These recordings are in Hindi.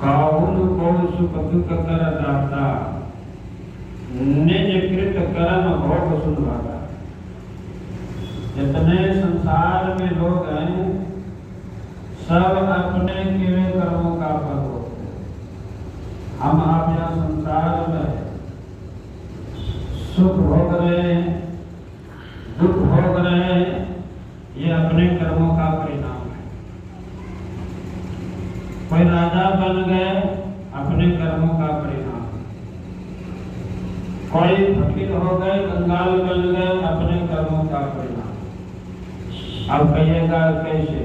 काहुन को सुख दुख कर दाता, निज कृत कर्म भोग सुनवाता। जितने संसार में लोग हैं सब अपने किए कर्मों का फल होते हैं। हम आप यहाँ संसार में सुख भोग रहे हैं, दुख भोग रहे हैं, ये अपने कर्मों का परिणाम है। कोई राजा बन गए, अपने कर्मों का परिणाम। कोई फकीर हो गए, कंगाल बन गए, अपने कर्मों का परिणाम। अब कहिएगा कैसे?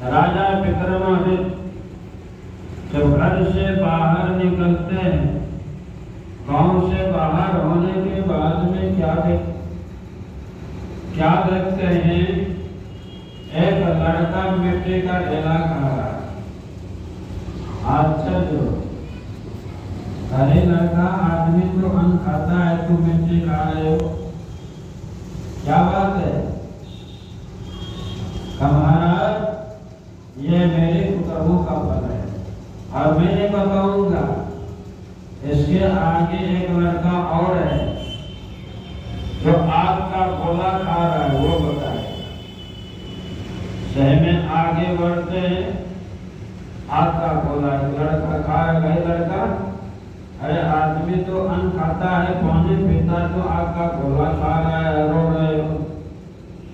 राजा विक्रमादित्य जब घर से बाहर निकलते हैं, गांव से बाहर होने के बाद में क्या देखते हैं? एक लड़का मिट्टी का ढेला खा रहा है। आश्चर्य! अरे लड़का, आदमी तो अन्न खाता है, तू मिट्टी खा रहे हो, क्या बात है? महाराज, ये मेरे कर्मों का फल है और मैं बताऊंगा। इसके आगे एक लड़का और है जो आग का गोला खा रहा है, वो बताए। सही में आगे बढ़ते हैं, आग का गोला लड़का खाएगा। लड़का, अरे आदमी तो अन्न खाता है, पानी पीता है, तो आग का गोला खा रहा है, रो रहे हो,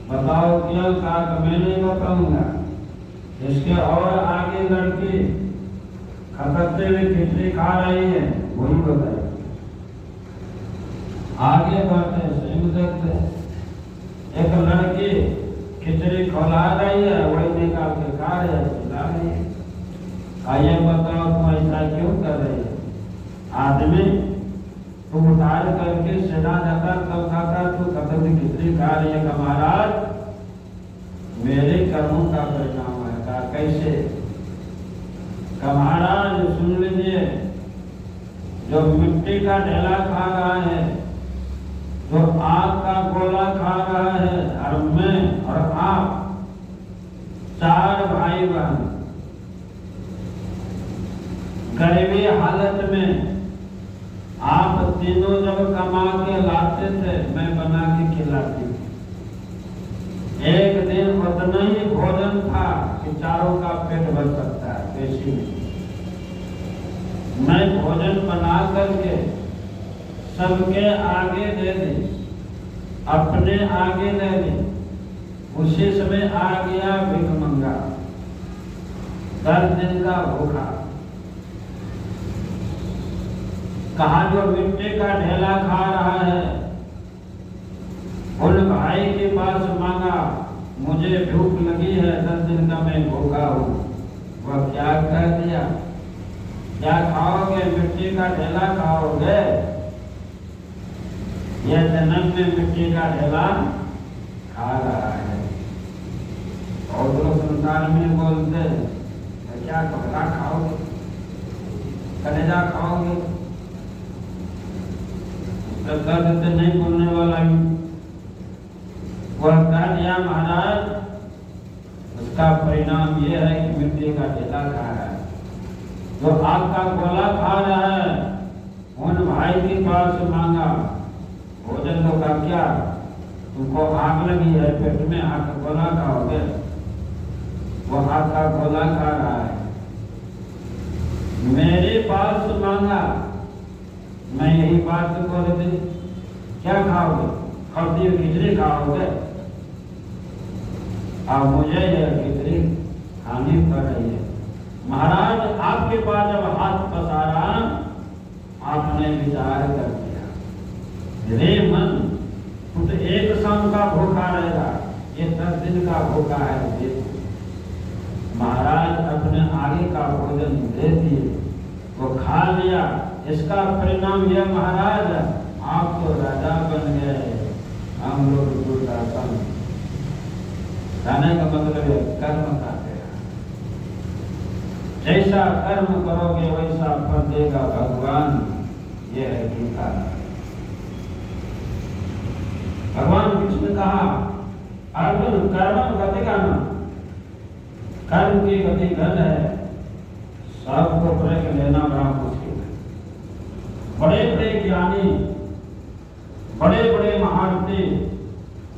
बताओ क्या? कहा मैं नहीं बताऊंगा। इसके और आगे लड़की खतरते हुए खिचड़ी खा रही है, वही बताए। आगे बढ़ते देखते एक लड़की खिचड़ी खिला रही है, वही निकाल के खा रही है, खिला रही है। आइए बताओ, तुम ऐसा क्यों कर रही है? आदमी तू उतार करके सेना जाता तब खाता, तू खतरती खिचड़ी खा रही है। महाराज, मेरे कर्मों का परिणाम है। कहा कैसे? महाराज सुन लीजिए, जो मिट्टी का ढेला खा रहा है, जो आग का गोला खा रहा है, और मैं और आप 4 भाई बहन गरीबी हालत में, आप तीनों जब कमा के लाते थे, मैं बना के खिलाती थी। एक दिन उतना ही भोजन था कि चारों का पेट भर सकता है पेशी में। मैं भोजन बना करके सबके आगे दे दी, अपने आगे दे दी। उसी समय आ गया भिखमंगा, 10 दिन का भूखा। कहा जो मिट्टी का ढेला खा रहा है, उन भाई के पास मांगा, मुझे भूख लगी है, 10 दिन का मैं भूखा हूँ। वह क्या कह दिया? क्या खाओगे? मिट्टी का ढेला खाओगे? यह जन्म में मिट्टी का ढेला खा रहा है। और लोग संसार में बोलते क्या कपड़ा खाओगे, कलेजा खाओगे? दर्द से नहीं बोलने वाला ही वह कह दिया, महाराज उसका परिणाम यह है कि मिट्टी का ढेला खा रहा है। जो आग का गोला खा रहा है, उन भाई के पास मांगा भोजन तो का क्या? तुमको आग लगी है पेट में, आग का गोला खाओगे? वो आग का गोला खा रहा है। मेरे पास मांगा, मैं यही बात बोल दी, क्या खाओगे? खबदी खिचड़ी खाओगे? अब मुझे यह खिचड़ी खानी पड़ रही है। महाराज, आपके पास जब हाथ पसारा, आपने विचार कर दिया, रे मन, तू तो एक शाम का भूखा रहेगा, ये 10 दिन का भूखा है। महाराज अपने आगे का भोजन दे दिए, वो खा लिया। इसका परिणाम यह, महाराज आप तो राजा बन गए, हम लोग दुर्दासन। कहने का मतलब है कर्म का तेरा, जैसा कर्म करोगे वैसा फल देगा भगवान। ये है गीता। भगवान कृष्ण ने कहा, अर्जुन कर्म गति का नाम, कर्म की गति घन है, सबको परख लेना बड़ा मुश्किल है। बड़े बड़े ज्ञानी, बड़े बड़े महारथी,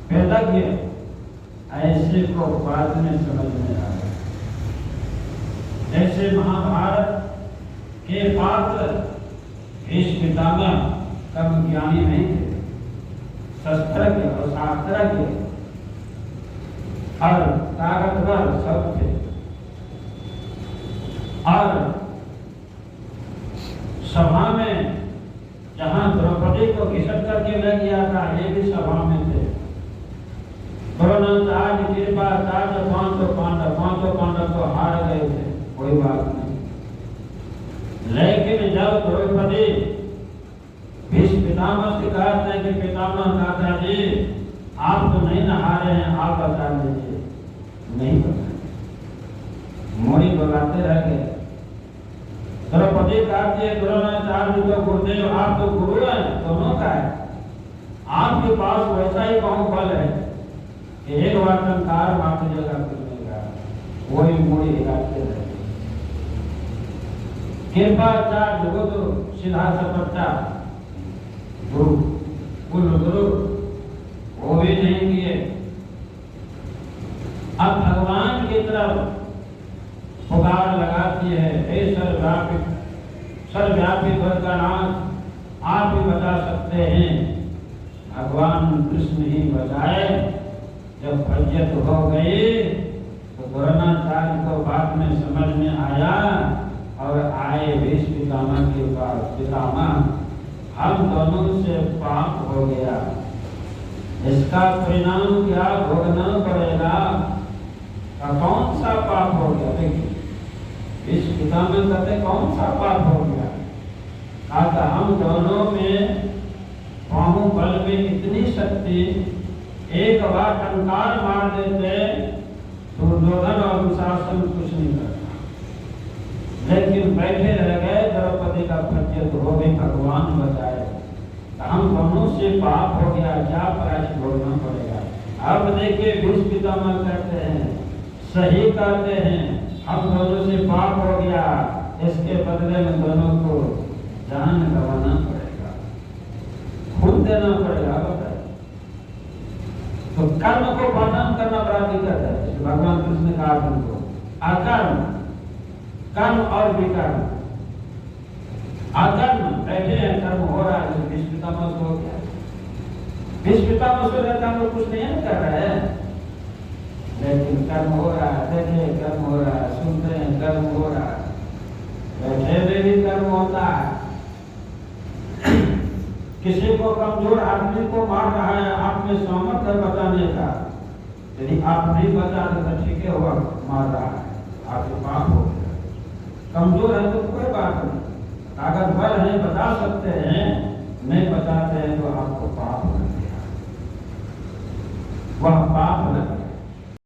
वेदज्ञ ऐसे को बाद में समझ में आया। जैसे महाभारत के पात्र भीष्म पितामह कम ज्ञानी नहीं थे, शस्त्रज्ञ और शास्त्रज्ञ और ताकतवर सब थे। और सभा में जहां द्रौपदी को घिसट करके ले गया था, ये भी सभा में थे। द्रोणाचार्य कृपाचार्य पांचों पांडव तो हार गए थे, कोई बात नहीं। लेकिन जब द्रौपदी भीष्म पितामह से कहते हैं कि पितामह दादा जी आप तो नहीं नहा रहे हैं, आप बता दीजिए। नहीं बता, मोरी बुलाते रह गए। द्रौपदी कहती है द्रोणाचार्य तो गुरुदेव आप तो गुरु हैं, दोनों का है, आपके पास वैसा ही कौन बल है कि एक बार टंकार मारने जगह करने का, वही मोरी हिलाते रहे। कृपाचार्य गुरु सीधा सपट्टा गुरु, कुल गुरु वो भी नहीं किए। अब भगवान की तरफ पुकार लगाती है, हे सर्वव्यापी द्वारकानाथ आप ही बता सकते हैं। भगवान कृष्ण ही बचाए। जब फज्जत हो गई तो द्रोणाचार्य को बाद में समझ में आया और आए भीष्म पितामह के पास। पितामह हम दोनों से पाप हो गया, इसका परिणाम क्या भोगना पड़ेगा। कौन सा पाप हो गया? देखिए इस पितामह कहते कौन सा पाप हो गया? कहा हम दोनों में बाहुबल में इतनी शक्ति, एक बार टंकार मार देते दुर्योधन और दुशासन कुछ नहीं करता, लेकिन बैठे रह गए। द्रौपदी का फज्जत हो गई, भगवान बचाए। हम दोनों से पाप हो गया, क्या प्रायश्चित भोगना पड़ेगा। अब देखिए भीष्म पितामह कहते हैं, सही कहते हैं, हम दोनों से पाप हो गया, इसके बदले में दोनों को जान गंवाना पड़ेगा, खून देना पड़ेगा। बताए तो कर्म को बर्दान करना बड़ा दिक्कत है। भगवान कृष्ण ने कहा तुमको अकर्म, कर्म और विकर्म। अकर्म बैठे हैं, कर्म हो रहा है, भीष्म पितामह से हो गया। भीष्म पितामह से रहता हम लोग कुछ नहीं कर रहे हैं, लेकिन कर्म हो रहा है। देखिए कर्म हो रहा है, सुनते हैं कर्म हो रहा है, बैठे में भी कर्म होता है। किसी को कमजोर आदमी को मार रहा है, आप में सामर्थ्य है बचाने का, यदि आप नहीं बचाते तो ठीक है, हुआ मार रहा है, आपके पाप हो गया। कमजोर है तो कोई बात नहीं, ताकतवर है बचा सकते हैं, नहीं बचाते हैं तो आपको पाप लग गया। वह पाप लग